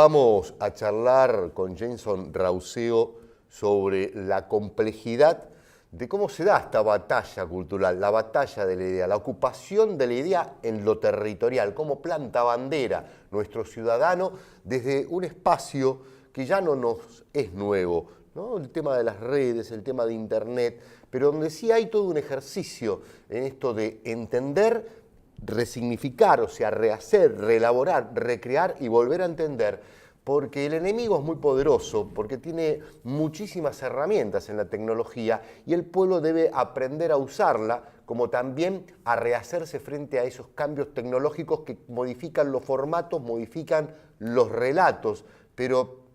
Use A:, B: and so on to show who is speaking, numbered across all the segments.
A: Vamos a charlar con Jason Rausseo sobre la complejidad de cómo se da esta batalla cultural, la batalla de la idea, la ocupación de la idea en lo territorial, cómo planta bandera nuestro ciudadano desde un espacio que ya no nos es nuevo, ¿no? El tema de las redes, el tema de Internet, pero donde sí hay todo un ejercicio en esto de entender, resignificar, o sea, rehacer, reelaborar, recrear y volver a entender, porque el enemigo es muy poderoso, porque tiene muchísimas herramientas en la tecnología y el pueblo debe aprender a usarla, como también a rehacerse frente a esos cambios tecnológicos que modifican los formatos, modifican los relatos, pero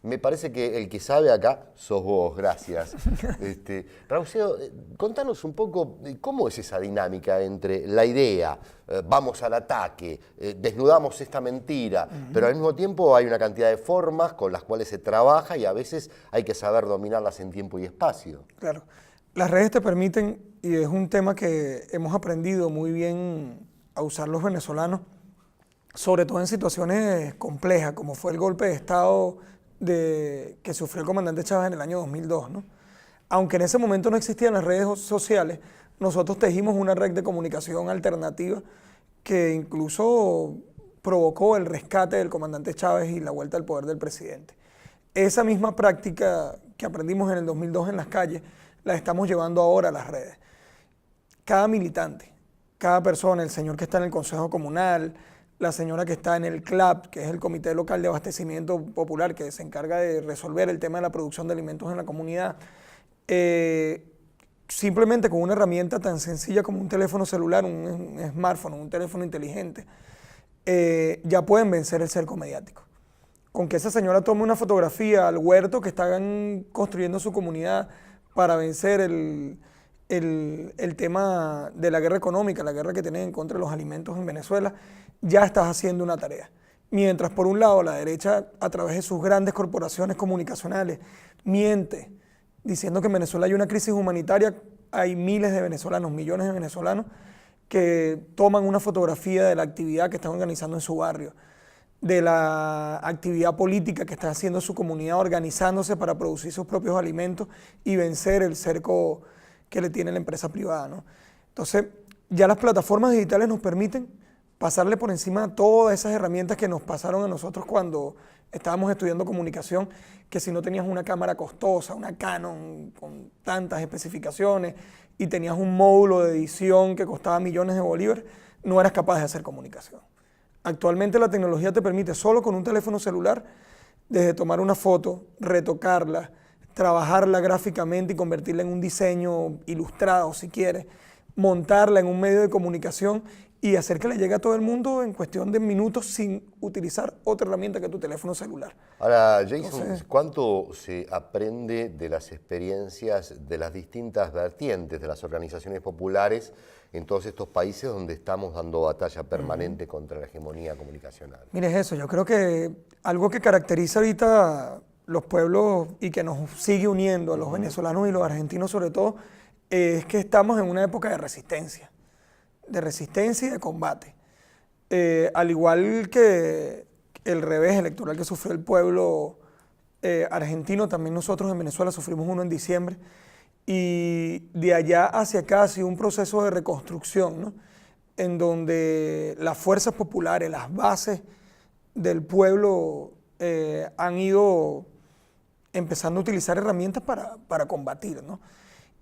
A: me parece que el que sabe acá sos vos, gracias. Rausseo, contanos un poco cómo es esa dinámica entre la idea, vamos al ataque, desnudamos esta mentira, pero al mismo tiempo hay una cantidad de formas con las cuales se trabaja y a veces hay que saber dominarlas en tiempo y espacio.
B: Claro, las redes te permiten, y es un tema que hemos aprendido muy bien a usar los venezolanos, sobre todo en situaciones complejas, como fue el golpe de Estado que sufrió el comandante Chávez en el año 2002, ¿no? Aunque en ese momento no existían las redes sociales, nosotros tejimos una red de comunicación alternativa que incluso provocó el rescate del comandante Chávez y la vuelta al poder del presidente. Esa misma práctica que aprendimos en el 2002 en las calles, la estamos llevando ahora a las redes. Cada militante, cada persona, el señor que está en el Consejo Comunal, la señora que está en el CLAP, que es el Comité Local de Abastecimiento Popular, que se encarga de resolver el tema de la producción de alimentos en la comunidad, simplemente con una herramienta tan sencilla como un teléfono celular, un smartphone, un teléfono inteligente, ya pueden vencer el cerco mediático. Con que esa señora tome una fotografía al huerto que están construyendo su comunidad para vencer el tema de la guerra económica, la guerra que tienen en contra de los alimentos en Venezuela, ya estás haciendo una tarea. Mientras por un lado la derecha, a través de sus grandes corporaciones comunicacionales, miente diciendo que en Venezuela hay una crisis humanitaria, hay miles de venezolanos, millones de venezolanos que toman una fotografía de la actividad que están organizando en su barrio, de la actividad política que está haciendo su comunidad organizándose para producir sus propios alimentos y vencer el cerco que le tiene la empresa privada, ¿no? Entonces, ya las plataformas digitales nos permiten pasarle por encima a todas esas herramientas que nos pasaron a nosotros cuando estábamos estudiando comunicación, que si no tenías una cámara costosa, una Canon con tantas especificaciones y tenías un módulo de edición que costaba millones de bolívares, no eras capaz de hacer comunicación. Actualmente la tecnología te permite solo con un teléfono celular, desde tomar una foto, retocarla, trabajarla gráficamente y convertirla en un diseño ilustrado si quieres, montarla en un medio de comunicación y hacer que le llegue a todo el mundo en cuestión de minutos sin utilizar otra herramienta que tu teléfono celular.
A: Ahora, Jason, entonces, ¿cuánto se aprende de las experiencias de las distintas vertientes de las organizaciones populares en todos estos países donde estamos dando batalla permanente contra la hegemonía comunicacional?
B: Mire eso, yo creo que algo que caracteriza ahorita los pueblos y que nos sigue uniendo a los venezolanos y los argentinos sobre todo, es que estamos en una época de resistencia y de combate. Al igual que el revés electoral que sufrió el pueblo argentino, también nosotros en Venezuela sufrimos uno en diciembre, y de allá hacia acá ha sido un proceso de reconstrucción, ¿no? En donde las fuerzas populares, las bases del pueblo han ido empezando a utilizar herramientas para combatir, ¿no?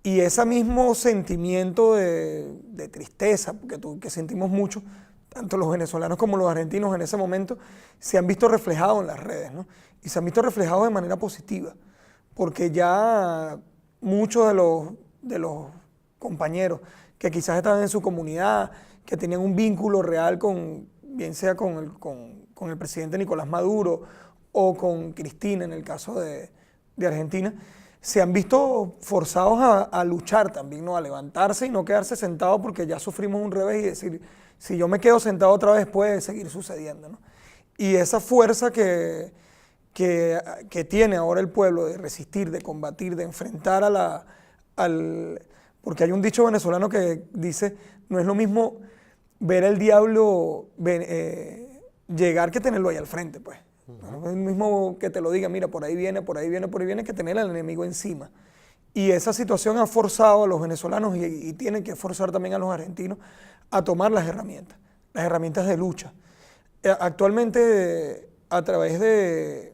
B: Y ese mismo sentimiento de tristeza que sentimos mucho, tanto los venezolanos como los argentinos en ese momento, se han visto reflejados en las redes, ¿no? Y se han visto reflejados de manera positiva, porque ya muchos de los compañeros que quizás estaban en su comunidad, que tenían un vínculo real bien sea con el presidente Nicolás Maduro o con Cristina en el caso de Argentina, se han visto forzados a luchar también, ¿no? A levantarse y no quedarse sentados porque ya sufrimos un revés y decir, si yo me quedo sentado otra vez puede seguir sucediendo, ¿no? Y esa fuerza que tiene ahora el pueblo de resistir, de combatir, de enfrentar porque hay un dicho venezolano que dice, no es lo mismo ver al diablo llegar que tenerlo ahí al frente, pues. No es el mismo que te lo diga, mira, por ahí viene, por ahí viene, por ahí viene, que tener al enemigo encima. Y esa situación ha forzado a los venezolanos y tiene que forzar también a los argentinos a tomar las herramientas de lucha. Actualmente, a través de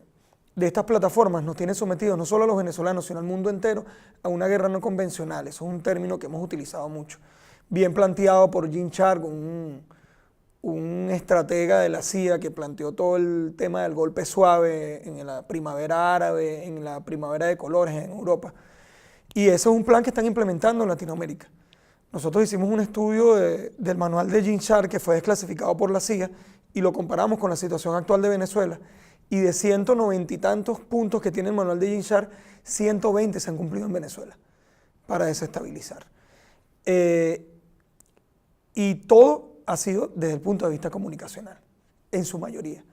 B: estas plataformas, nos tienen sometidos no solo a los venezolanos, sino al mundo entero, a una guerra no convencional. Eso es un término que hemos utilizado mucho. Bien planteado por Gene Sharp, un estratega de la CIA que planteó todo el tema del golpe suave en la primavera árabe, en la primavera de colores en Europa. Y ese es un plan que están implementando en Latinoamérica. Nosotros hicimos un estudio del manual de Gene Sharp que fue desclasificado por la CIA y lo comparamos con la situación actual de Venezuela. Y de 190 y tantos puntos que tiene el manual de Gene Sharp, 120 se han cumplido en Venezuela para desestabilizar. Y todo ha sido desde el punto de vista comunicacional, en su mayoría.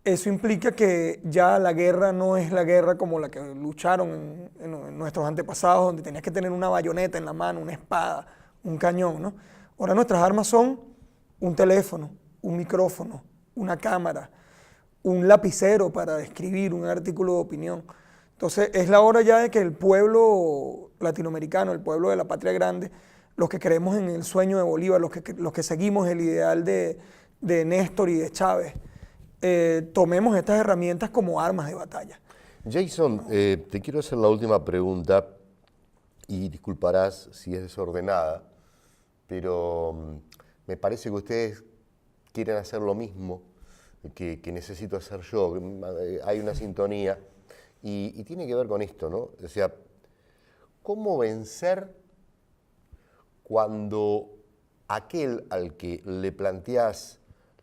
B: Eso implica que ya la guerra no es la guerra como la que lucharon en nuestros antepasados, donde tenías que tener una bayoneta en la mano, una espada, un cañón, ¿no? Ahora nuestras armas son un teléfono, un micrófono, una cámara, un lapicero para escribir un artículo de opinión. Entonces es la hora ya de que el pueblo latinoamericano, el pueblo de la patria grande, los que creemos en el sueño de Bolívar, los que seguimos el ideal de Néstor y de Chávez, tomemos estas herramientas como armas de batalla.
A: Jason, te quiero hacer la última pregunta y disculparás si es desordenada, pero me parece que ustedes quieren hacer lo mismo que necesito hacer yo. Hay una sintonía y tiene que ver con esto, ¿no? O sea, ¿cómo vencer cuando aquel al que le planteás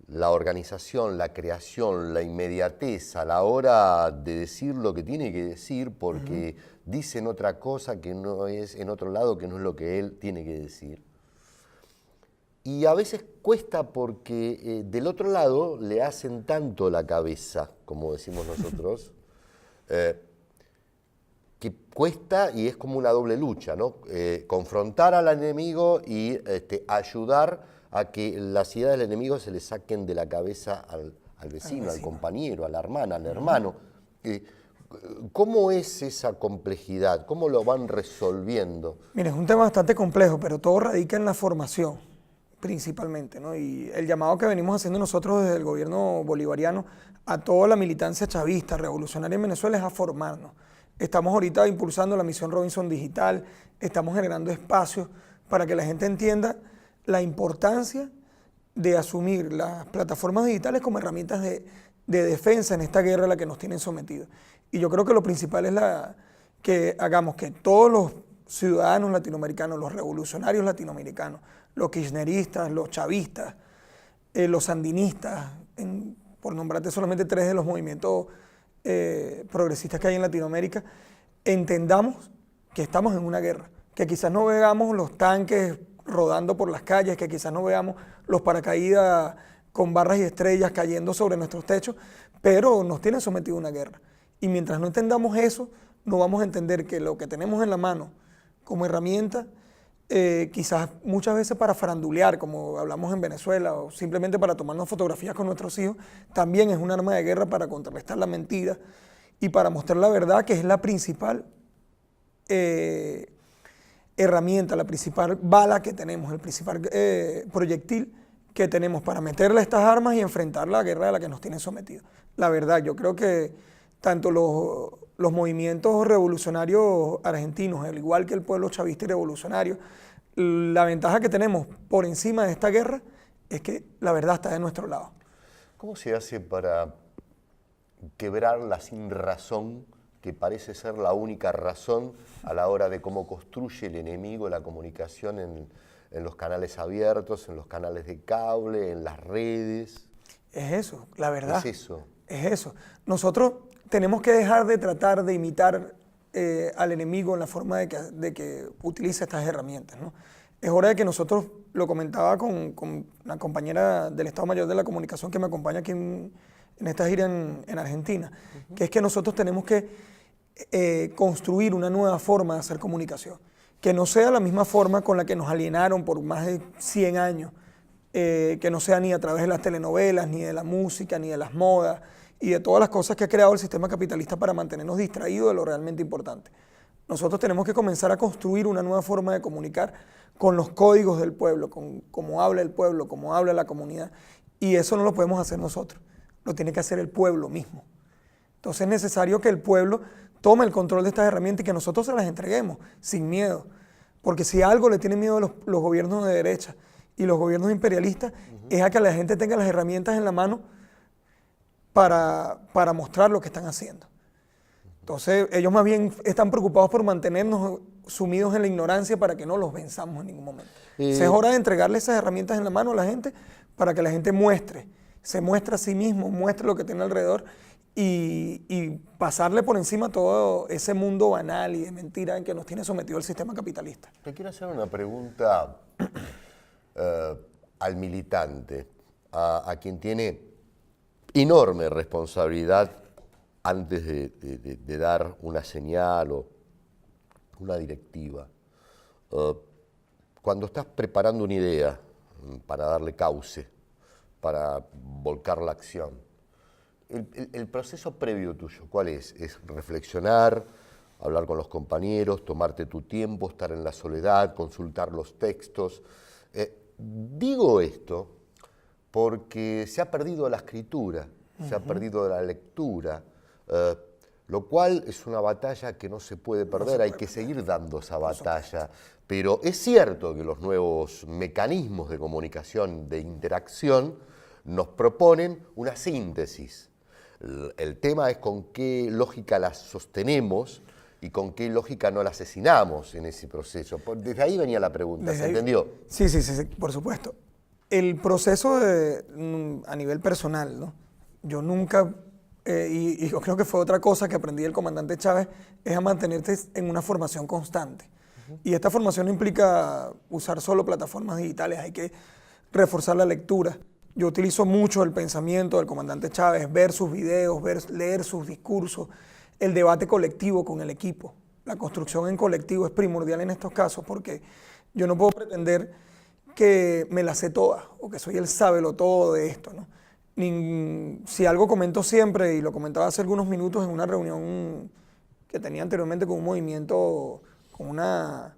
A: la organización, la creación, la inmediatez a la hora de decir lo que tiene que decir porque dicen otra cosa que no es en otro lado, que no es lo que él tiene que decir? Y a veces cuesta porque del otro lado le hacen tanto la cabeza, como decimos nosotros, que cuesta y es como una doble lucha, ¿no? Confrontar al enemigo y ayudar a que las ideas del enemigo se le saquen de la cabeza al vecino, al compañero, a la hermana, al hermano. ¿Cómo es esa complejidad? ¿Cómo lo van resolviendo?
B: Mira, es un tema bastante complejo, pero todo radica en la formación, principalmente, ¿no? Y el llamado que venimos haciendo nosotros desde el gobierno bolivariano a toda la militancia chavista, revolucionaria en Venezuela, es a formarnos. Estamos ahorita impulsando la misión Robinson Digital, estamos generando espacios para que la gente entienda la importancia de asumir las plataformas digitales como herramientas de defensa en esta guerra a la que nos tienen sometidos. Y yo creo que lo principal es que hagamos que todos los ciudadanos latinoamericanos, los revolucionarios latinoamericanos, los kirchneristas, los chavistas, los sandinistas, por nombrarte solamente 3 de los movimientos progresistas que hay en Latinoamérica, entendamos que estamos en una guerra, que quizás no veamos los tanques rodando por las calles, que quizás no veamos los paracaídas con barras y estrellas cayendo sobre nuestros techos, pero nos tienen sometido a una guerra. Y mientras no entendamos eso, no vamos a entender que lo que tenemos en la mano como herramienta, quizás muchas veces para farandulear, como hablamos en Venezuela, o simplemente para tomarnos fotografías con nuestros hijos, también es un arma de guerra para contrarrestar la mentira y para mostrar la verdad, que es la principal herramienta, la principal bala que tenemos, el principal proyectil que tenemos para meterle estas armas y enfrentar la guerra a la que nos tienen sometidos. La verdad, yo creo que tanto los movimientos revolucionarios argentinos, al igual que el pueblo chavista y revolucionario, la ventaja que tenemos por encima de esta guerra es que la verdad está de nuestro lado.
A: ¿Cómo se hace para quebrar la sinrazón, que parece ser la única razón a la hora de cómo construye el enemigo la comunicación en los canales abiertos, en los canales de cable, en las redes?
B: Es eso, la verdad.
A: Es eso.
B: Es eso. Nosotros tenemos que dejar de tratar de imitar al enemigo en la forma de que utiliza estas herramientas, ¿no? Es hora de que nosotros, lo comentaba con una compañera del Estado Mayor de la Comunicación que me acompaña aquí en esta gira en Argentina, que es que nosotros tenemos que construir una nueva forma de hacer comunicación, que no sea la misma forma con la que nos alienaron por más de 100 años, que no sea ni a través de las telenovelas, ni de la música, ni de las modas, y de todas las cosas que ha creado el sistema capitalista para mantenernos distraídos de lo realmente importante. Nosotros tenemos que comenzar a construir una nueva forma de comunicar con los códigos del pueblo, con cómo habla el pueblo, cómo habla la comunidad. Y eso no lo podemos hacer nosotros, lo tiene que hacer el pueblo mismo. Entonces es necesario que el pueblo tome el control de estas herramientas y que nosotros se las entreguemos sin miedo. Porque si algo le tienen miedo los gobiernos de derecha y los gobiernos imperialistas, es a que la gente tenga las herramientas en la mano para mostrar lo que están haciendo. Entonces, ellos más bien están preocupados por mantenernos sumidos en la ignorancia para que no los venzamos en ningún momento. Es hora de entregarle esas herramientas en la mano a la gente para que la gente se muestre a sí mismo, muestre lo que tiene alrededor y pasarle por encima todo ese mundo banal y de mentira en que nos tiene sometido el sistema capitalista.
A: Te quiero hacer una pregunta al militante, a quien tiene enorme responsabilidad antes de dar una señal o una directiva. Cuando estás preparando una idea para darle cauce, para volcar la acción, el proceso previo tuyo, ¿cuál es? ¿Es reflexionar, hablar con los compañeros, tomarte tu tiempo, estar en la soledad, consultar los textos? Digo esto porque se ha perdido la escritura, se ha perdido la lectura, lo cual es una batalla que no se puede perder, hay que seguir dando esa batalla. Pero es cierto que los nuevos mecanismos de comunicación, de interacción, nos proponen una síntesis. El tema es con qué lógica la sostenemos y con qué lógica no la asesinamos en ese proceso. Desde ahí venía la pregunta, ¿se entendió?
B: Sí, por supuesto. El proceso a nivel personal, ¿no? Yo nunca, y yo creo que fue otra cosa que aprendí del comandante Chávez, es a mantenerte en una formación constante. Y esta formación no implica usar solo plataformas digitales, hay que reforzar la lectura. Yo utilizo mucho el pensamiento del comandante Chávez, ver sus videos, leer sus discursos, el debate colectivo con el equipo. La construcción en colectivo es primordial en estos casos porque yo no puedo pretender que me la sé toda o que soy el sábelo-todo de esto, ¿no? Si algo comento siempre, y lo comentaba hace algunos minutos en una reunión que tenía anteriormente con un movimiento, con una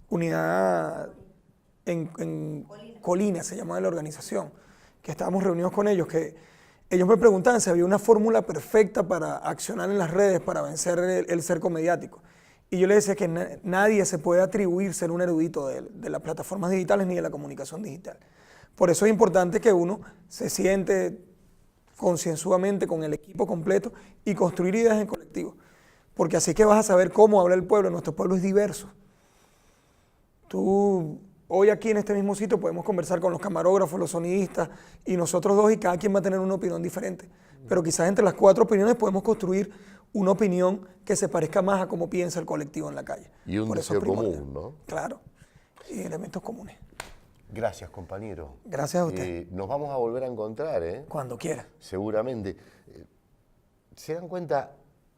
B: unidad en Colina, se llama la organización, que estábamos reunidos con ellos, que ellos me preguntaban si había una fórmula perfecta para accionar en las redes, para vencer el cerco mediático. Y yo les decía que nadie se puede atribuir ser un erudito de las plataformas digitales ni de la comunicación digital. Por eso es importante que uno se siente concienzudamente con el equipo completo y construir ideas en colectivo. Porque así que vas a saber cómo habla el pueblo. Nuestro pueblo es diverso. Hoy aquí en este mismo sitio podemos conversar con los camarógrafos, los sonidistas y nosotros dos, y cada quien va a tener una opinión diferente. Pero quizás entre las 4 opiniones podemos construir una opinión que se parezca más a cómo piensa el colectivo en la calle.
A: Y un deseo común, ¿no?
B: Claro, y elementos comunes.
A: Gracias, compañero.
B: Gracias a usted.
A: Nos vamos a volver a encontrar, ¿eh?
B: Cuando quiera.
A: Seguramente. ¿Se dan cuenta?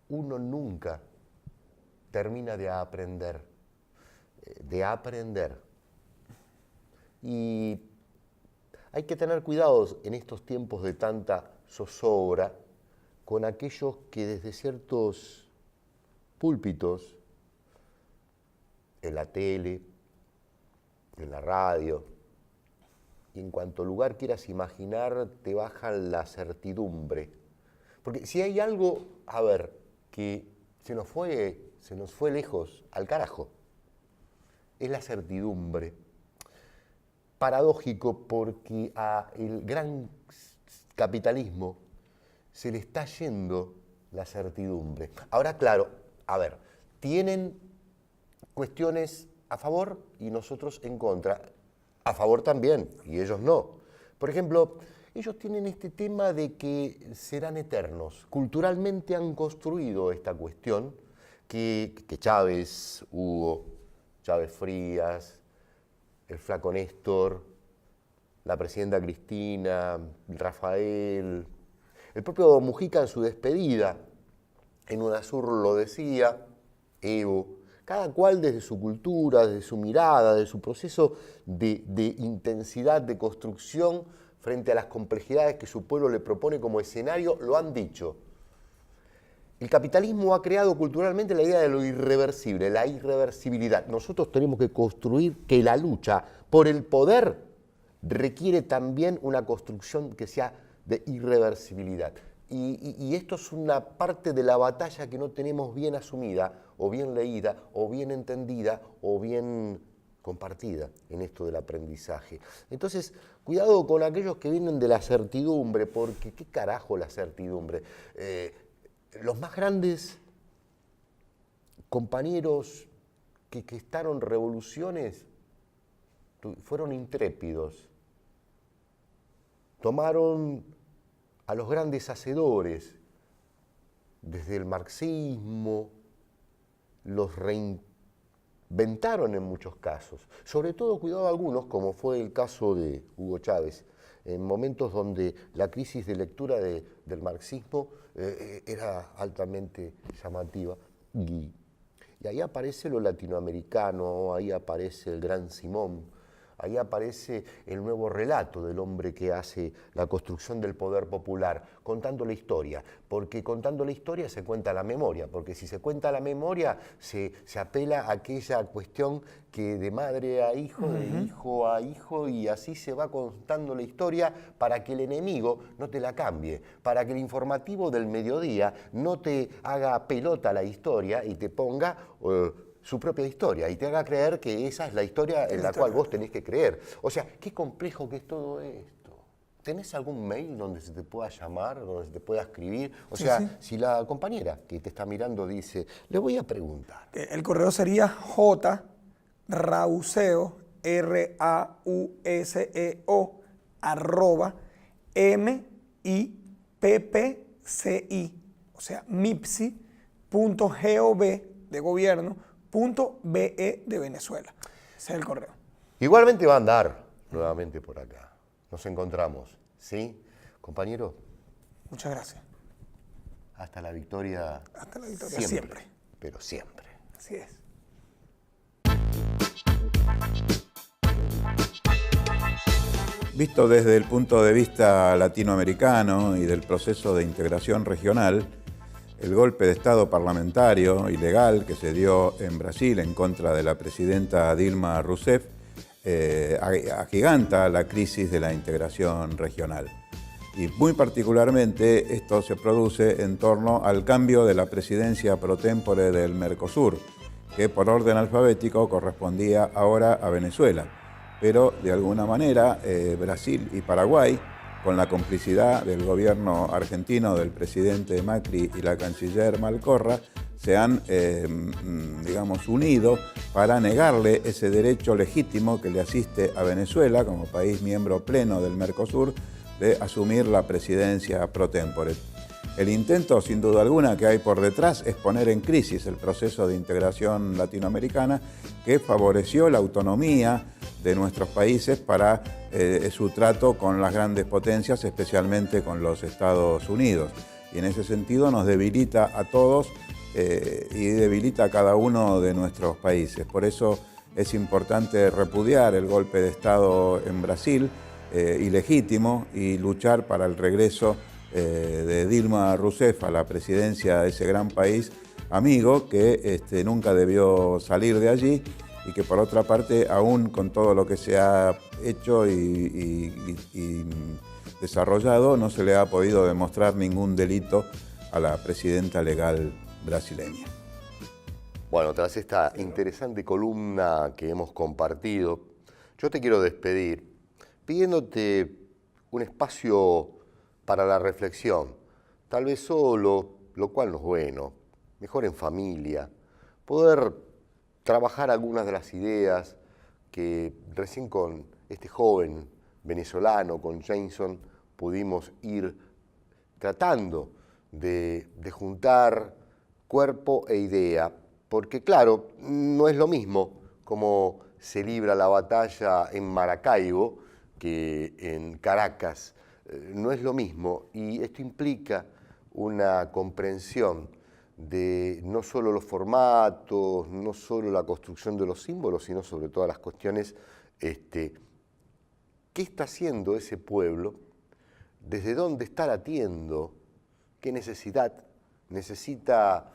A: Uno nunca termina de aprender. Y hay que tener cuidado en estos tiempos de tanta zozobra con aquellos que desde ciertos púlpitos, en la tele, en la radio, y en cuanto lugar quieras imaginar, te bajan la certidumbre. Porque si hay algo, a ver, que se nos fue lejos, al carajo, es la certidumbre. Paradójico porque al gran capitalismo se le está yendo la certidumbre. Ahora, claro, a ver, tienen cuestiones a favor y nosotros en contra. A favor también, y ellos no. Por ejemplo, ellos tienen este tema de que serán eternos. Culturalmente han construido esta cuestión que Chávez, Hugo, Chávez Frías, el flaco Néstor, la presidenta Cristina, Rafael, el propio Mujica en su despedida, en UNASUR lo decía, Evo, cada cual desde su cultura, desde su mirada, desde su proceso de intensidad, de construcción, frente a las complejidades que su pueblo le propone como escenario, lo han dicho. El capitalismo ha creado culturalmente la idea de lo irreversible, la irreversibilidad. Nosotros tenemos que construir que la lucha por el poder requiere también una construcción que sea de irreversibilidad. Y esto es una parte de la batalla que no tenemos bien asumida, o bien leída, o bien entendida, o bien compartida en esto del aprendizaje. Entonces, cuidado con aquellos que vienen de la certidumbre, porque ¿qué carajo la certidumbre? Los más grandes compañeros que gestaron revoluciones fueron intrépidos. Tomaron a los grandes hacedores, desde el marxismo, los reinventaron en muchos casos. Sobre todo, cuidado algunos, como fue el caso de Hugo Chávez, en momentos donde la crisis de lectura del marxismo era altamente llamativa. Y ahí aparece lo latinoamericano, ahí aparece el gran Simón, ahí aparece el nuevo relato del hombre que hace la construcción del poder popular, contando la historia, porque contando la historia se cuenta la memoria, porque si se cuenta la memoria se apela a aquella cuestión que de madre a hijo, de hijo a hijo, y así se va contando la historia para que el enemigo no te la cambie, para que el informativo del mediodía no te haga pelota la historia y te ponga su propia historia y te haga creer que esa es la historia en la cual vos tenés que creer. O sea, qué complejo que es todo esto. ¿Tenés algún mail donde se te pueda llamar, donde se te pueda escribir? O sea, si la compañera que te está mirando dice, le voy a preguntar.
B: El correo sería jrauseo, RAUSEO, @MIPPCI, o sea, mipsi.gov de gobierno, .be de Venezuela. Ese es el correo.
A: Igualmente va a andar nuevamente por acá. Nos encontramos, ¿sí? Compañero.
B: Muchas gracias.
A: Hasta la victoria.
B: Hasta la victoria siempre.
A: Pero siempre.
B: Así es.
C: Visto desde el punto de vista latinoamericano y del proceso de integración regional, el golpe de Estado parlamentario ilegal que se dio en Brasil en contra de la presidenta Dilma Rousseff agiganta la crisis de la integración regional. Y muy particularmente esto se produce en torno al cambio de la presidencia pro tempore del Mercosur, que por orden alfabético correspondía ahora a Venezuela. Pero de alguna manera Brasil y Paraguay, con la complicidad del gobierno argentino, del presidente Macri y la canciller Malcorra, se han, unido para negarle ese derecho legítimo que le asiste a Venezuela, como país miembro pleno del Mercosur, de asumir la presidencia pro tempore. El intento, sin duda alguna, que hay por detrás es poner en crisis el proceso de integración latinoamericana que favoreció la autonomía de nuestros países para su trato con las grandes potencias, especialmente con los Estados Unidos. Y en ese sentido nos debilita a todos y debilita a cada uno de nuestros países. Por eso es importante repudiar el golpe de Estado en Brasil, ilegítimo, y luchar para el regreso de Dilma Rousseff a la presidencia de ese gran país amigo que nunca debió salir de allí y que por otra parte, aún con todo lo que se ha hecho y desarrollado, no se le ha podido demostrar ningún delito a la presidenta legal brasileña.
A: Bueno, tras esta interesante columna que hemos compartido, yo te quiero despedir pidiéndote un espacio para la reflexión, tal vez solo, lo cual no es bueno, mejor en familia, poder trabajar algunas de las ideas que recién con este joven venezolano, con Jason, pudimos ir tratando de juntar cuerpo e idea, porque claro, no es lo mismo como se libra la batalla en Maracaibo que en Caracas, no es lo mismo, y esto implica una comprensión de no solo los formatos, no solo la construcción de los símbolos, sino sobre todas las cuestiones ¿Qué está haciendo ese pueblo? ¿Desde dónde está latiendo? ¿Qué necesidad necesita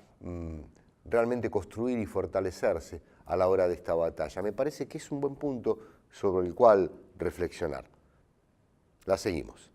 A: realmente construir y fortalecerse a la hora de esta batalla? Me parece que es un buen punto sobre el cual reflexionar. La seguimos.